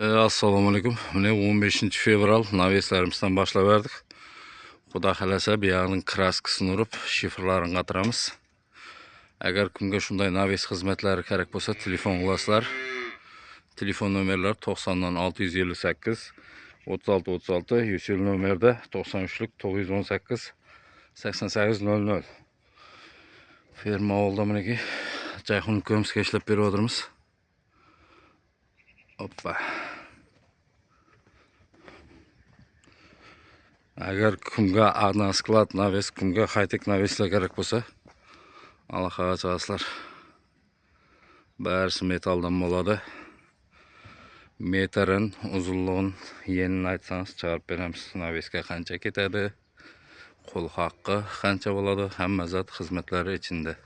Assalomu alaykum. Mana 15 fevral naveslarimizdan boshlab berdik. Xudo xolasa bu yerning kraskasini urib, shifrlarini qatiramiz. Agar kimga shunday naves xizmatlari kerak bo'lsa, telefon qilasizlar. Telefon nomerlari 90 658 36 36, Yusil nomerda 93 918 8800. Ferma oldu meniki. Cayxun Kömsga ishlab berib Hoppa. Agar kimga adna sklad naves, kimga high-tech naveslar kerak bo'lsa, aloqa qilasizlar. Barisi metaldan bo'ladi. Metrin, uzunlig'in yenini aytsangiz chiqarib beramiz. Navesga qancha ketadi, qo'l haqqi qancha bo'ladi, hamma zot xizmatlari ichida.